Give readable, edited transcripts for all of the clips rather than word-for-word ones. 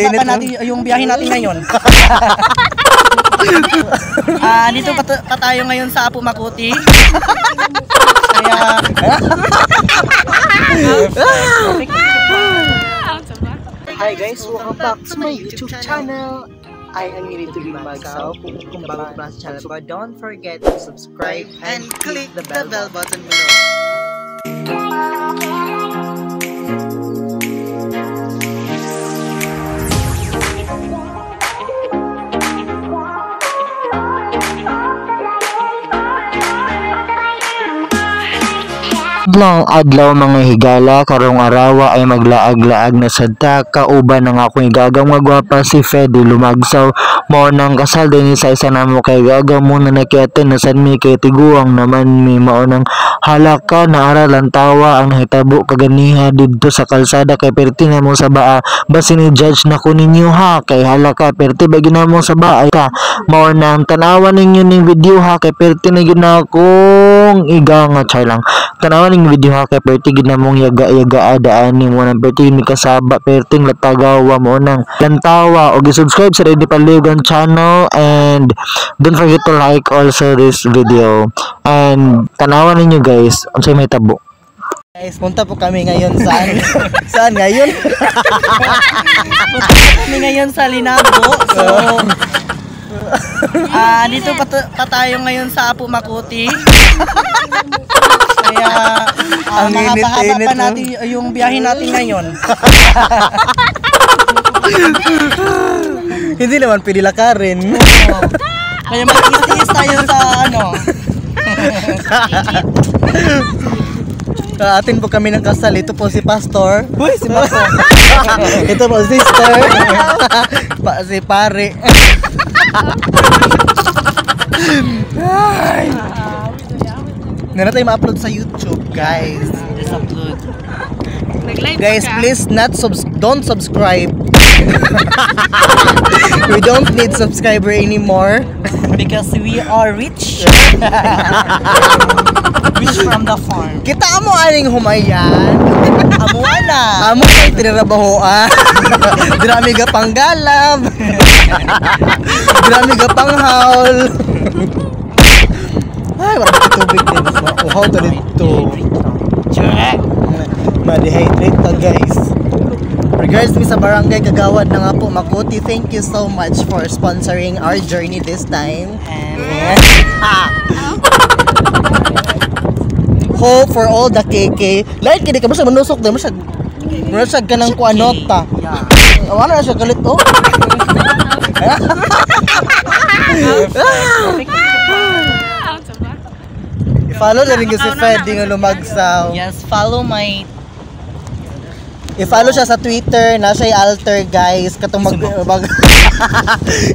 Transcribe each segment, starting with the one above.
mahaba pa natin yung biyahe natin ngayon. Dito pa tayo ngayon sa Apo Makuti. Kaya Hi guys, welcome back to my YouTube channel. I am Nirito Magsaw. Kung bago pa sa channel ko, don't forget to subscribe and click the bell button below. Adlaw mga higala, karong arawa ay maglaag-laag na sadta kauban ng akong igagang magwapa si Fedy Lumagsaw. Mao nang kasal din sa isa namo kay gaga mo na nakiaten na san mi kay tiguang naman mi mao nang halaka na aralan tawa ang nahitabo kaganiha didto sa kalsada kay perti na mo sa baa basin ni judge na ko ninyo ha kay halaka perti ba ginamo sa baa ka mao nang tanawan ninyo ning video ha kay perti na gyud akong iga char lang tanawan ning video ha kay perti gid namong yaga-yaga adaan ni mo nang perti ni kasaba perting latagawa mo nang lantawa og i-subscribe sa Ready Paligan channel and don't forget to like also this video and tanawan ninyo guys unsay may tabo. guys, punta po kami ngayon saan ngayon? Punta kami ngayon sa Linabo. So dito pa tayo ngayon sa Apo Makuti. Kaya mahaba-haba pa natin yung biyahe natin ngayon. Hindi naman pwede lakarin. Kaya mag-iis tayo sa Atin po kami ng kasal. Ito po si Pastor. Uy, si Pastor. Ito po sister. Si pare. Ngayon tayo ma-upload sa YouTube, guys. Just upload. Guys, please don't subscribe. We don't need subscriber anymore because we are rich. Rich from the farm. Kita mo aning humayan. Amuan na. Amo kay tinarabahoan. Drami ga panggalab. Drami ga panghaul. Ay, wala ka tubig din. Uhaw to dito. Ma-dehydrate to guys. Regards mi sa barangay Kagawad ng Apo Makuti, thank you so much for sponsoring our journey this time. And hope for all the KK. Like kini ka mo sa manusok din mo sa ka ng kuanota. Ano na siya galit oh. Follow na rin si Fedy nga Lumagsaw. Yes, follow my I-follow siya sa Twitter, na siya i-alter guys. Katong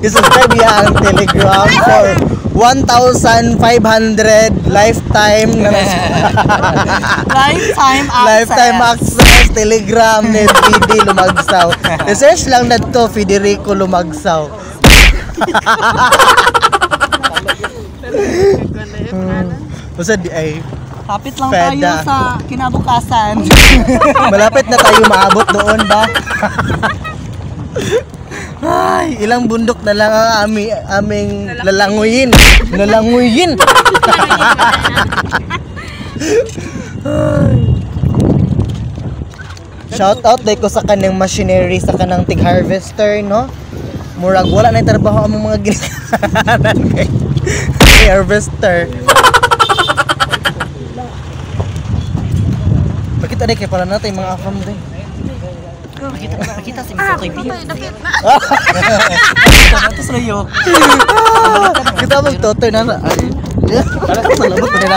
i-subscribe niya ang Telegram for 1,500 lifetime lifetime access Telegram ni Fedy Lumagsaw. Research lang na to Federico Lumagsaw. Basta di ay kapit lang tayo sa kinabukasan. Malapit na tayo maabot doon ba? Ay, ilang bundok na lang ang aming lalanguyin. Lalanguyin. Shout out day ko sa kanang machinery, sa kanang tig harvester, no? Murag wala na trabaho ang mga ginikanan kay harvester. Makita deh kay pala natin mga afam din. Makita si Mr. Toy. Tapos layo. Kita magtotoy na. Para sa labot pa nila.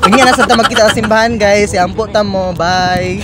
Tingnan na sa ta magkita sa simbahan guys. Iampo ta mo. Bye.